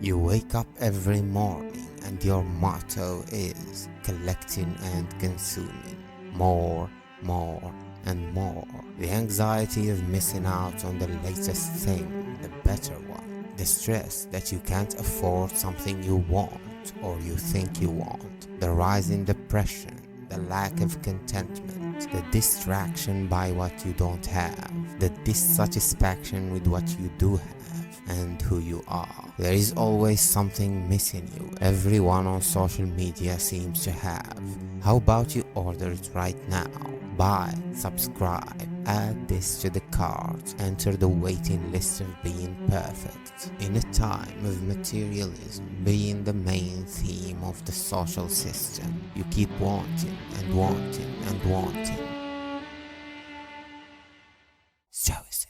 You wake up every morning and your motto is collecting and consuming. More, and more. The anxiety of missing out on the latest thing, the better one. The stress that you can't afford something you want or you think you want. The rising depression, the lack of contentment, the distraction by what you don't have, the dissatisfaction with what you do have and who you are. There is always something missing you. Everyone on social media seems to have. How about you order it right now? Buy, subscribe, add this to the cart, enter the waiting list of being perfect. In a time of materialism being the main theme of the social system, you keep wanting and wanting and wanting. Stoicism.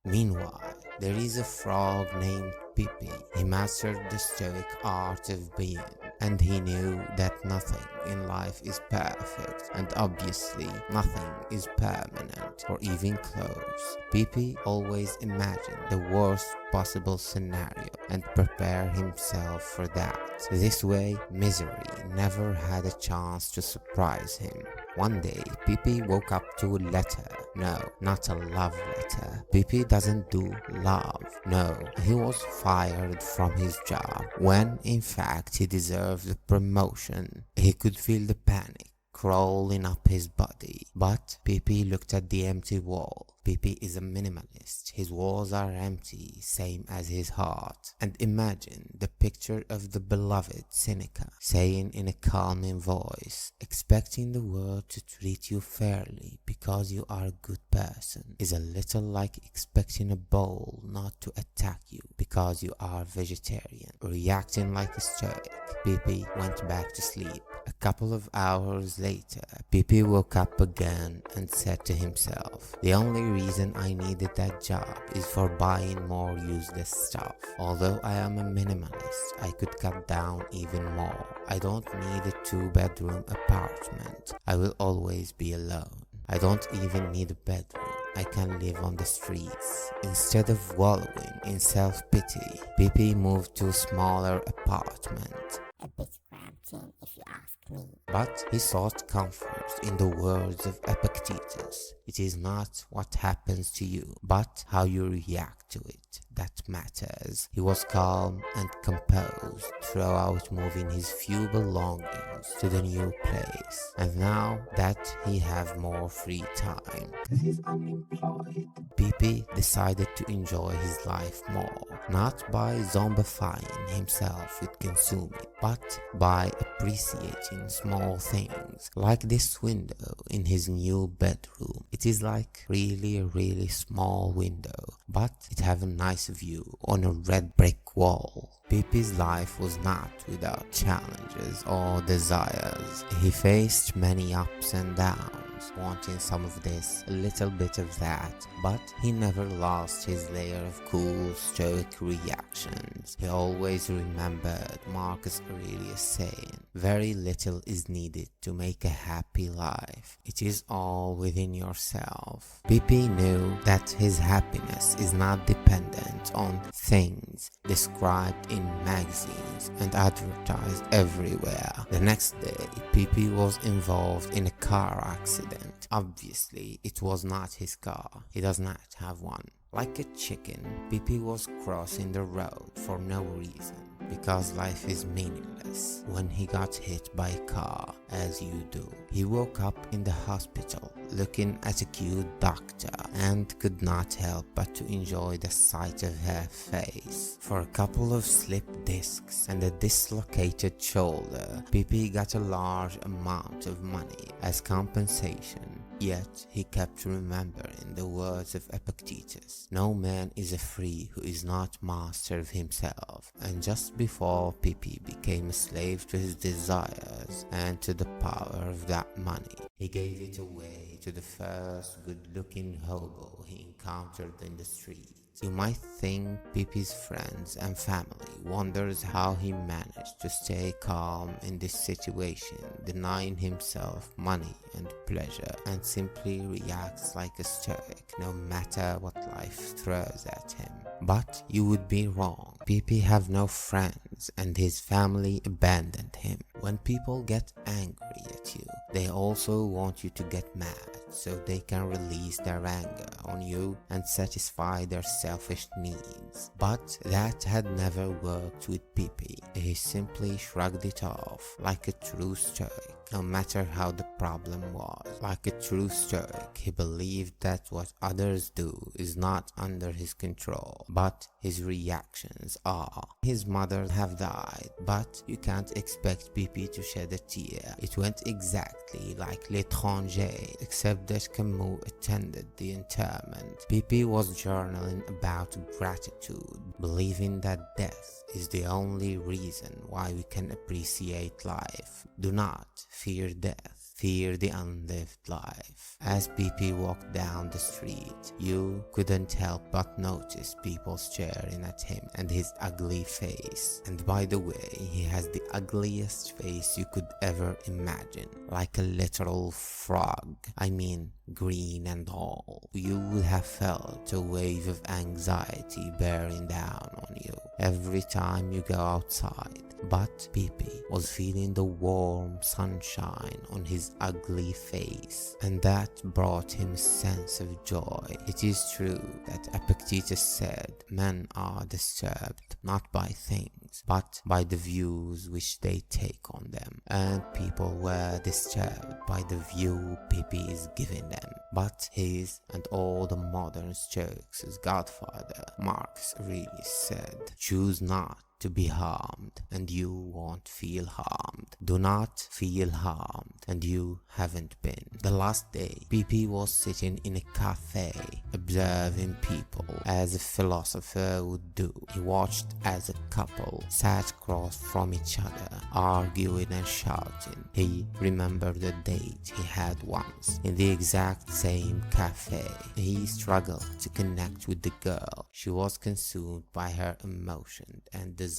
Meanwhile, there is a frog named Pepe. He mastered the Stoic art of being, and he knew that nothing in life is perfect, and obviously nothing is permanent or even close. Pepe always imagined the worst possible scenario and prepare himself for that. This way, misery never had a chance to surprise him. One day, Pepe woke up to a letter. No, not a love letter. Pepe doesn't do love. No, he was fired from his job, when in fact he deserved a promotion. He could feel the panic crawling up his body. But Pepe looked at the empty wall. Pepe is a minimalist. His walls are empty, same as his heart. And imagine the picture of the beloved Seneca saying in a calming voice, expecting the world to treat you fairly because you are a good person is a little like expecting a bowl not to attack you because you are vegetarian. Reacting like a stoic, Pepe went back to sleep. A couple of hours later, Pepe woke up again and said to himself, the only reason I needed that job is for buying more useless stuff. Although I am a minimalist, I could cut down even more. I don't need a 2-bedroom apartment. I will always be alone. I don't even need a bedroom. I can live on the streets. Instead of wallowing in self-pity, Pepe moved to a smaller apartment. A bit cramped, if you ask me. But he sought comfort in the words of Epictetus. It is not what happens to you, but how you react to it that matters. He was calm and composed throughout moving his few belongings to the new place. And now that he have more free time, he's unemployed, Pepe decided to enjoy his life more, not by zombifying himself with consuming, but by appreciating small things, like this window in his new bedroom. It is like really small window, but it have a nice view on a red brick wall. Pepe's life was not without challenges or desires. He faced many ups and downs, wanting some of this, a little bit of that, but he never lost his layer of cool, stoic reactions. He always remembered Marcus Aurelius saying, very little is needed to make a happy life. It is all within yourself. Pepe knew that his happiness is not dependent on things described in magazines and advertised everywhere. The next day, Pepe was involved in a car accident. Obviously, it was not his car. He does not have one. Like a chicken, Pepe was crossing the road for no reason, because life is meaningless when he got hit by a car, as you do. He woke up in the hospital, looking at a cute doctor, and could not help but to enjoy the sight of her face. For a couple of slipped discs and a dislocated shoulder, Pepe got a large amount of money as compensation. Yet he kept remembering the words of Epictetus, no man is free who is not master of himself. And just before Pepe became a slave to his desires and to the power of that money, he gave it away to the first good-looking hobo he encountered in the street. You might think Pepe's friends and family wonders how he managed to stay calm in this situation, denying himself money and pleasure, and simply reacts like a stoic no matter what life throws at him. But you would be wrong. Pepe have no friends and his family abandoned him. When people get angry at you, they also want you to get mad so they can release their anger on you and satisfy their selfish needs. But that had never worked with Pepe. He simply shrugged it off like a true Stoic, no matter how the problem was. Like a true Stoic, he believed that what others do is not under his control, but his reactions are. His mother have died, but you can't expect Pepe to shed a tear. It went exactly like L'étranger, except that Camus attended the interment. Pepe was journaling about gratitude, believing that death is the only reason why we can appreciate life. Do not fear death, fear the unlived life. As Pepe walked down the street, you couldn't help but notice people staring at him and his ugly face. And by the way, he has the ugliest face you could ever imagine, like a literal frog. I mean, green and all. You would have felt a wave of anxiety bearing down on you every time you go outside. But Pepe was feeling the warm sunshine on his ugly face, and that brought him a sense of joy. It is true that Epictetus said men are disturbed not by things, but by the views which they take on them, and people were disturbed by the view Pepe is giving them. But his and all the modern Stoics' godfather, Marx Aurelius, said, "Choose not to be harmed, and you won't feel harmed. Do not feel harmed, and you haven't been." The last day, Pepe was sitting in a cafe, observing people as a philosopher would do. He watched as a couple sat across from each other, arguing and shouting. He remembered a date he had once in the exact same cafe. He struggled to connect with the girl. She was consumed by her emotions and desires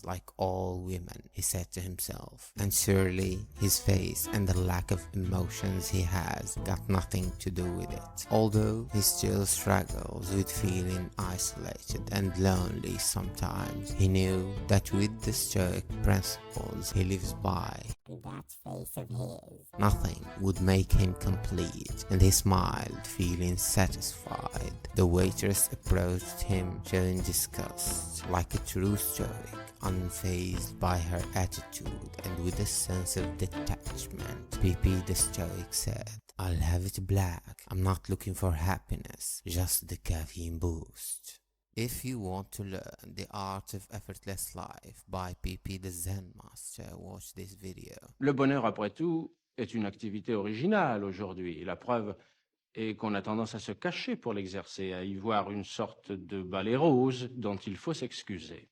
like all women, he said to himself. And surely his face and the lack of emotions he has got nothing to do with it. Although he still struggles with feeling isolated and lonely sometimes, he knew that with the Stoic principles he lives by, That face of his. nothing would make him complete, and he smiled, feeling satisfied. The waitress approached him, showing disgust, like a true Stoic, unfazed by her attitude and with a sense of detachment. Pepe the Stoic said, "I'll have it black. I'm not looking for happiness, just the caffeine boost." If you want to learn the art of effortless life by Pepe the Zen Master, watch this video. Le bonheur, après tout, est une activité originale aujourd'hui. La preuve est qu'on a tendance à se cacher pour l'exercer, à y voir une sorte de balai rose dont il faut s'excuser.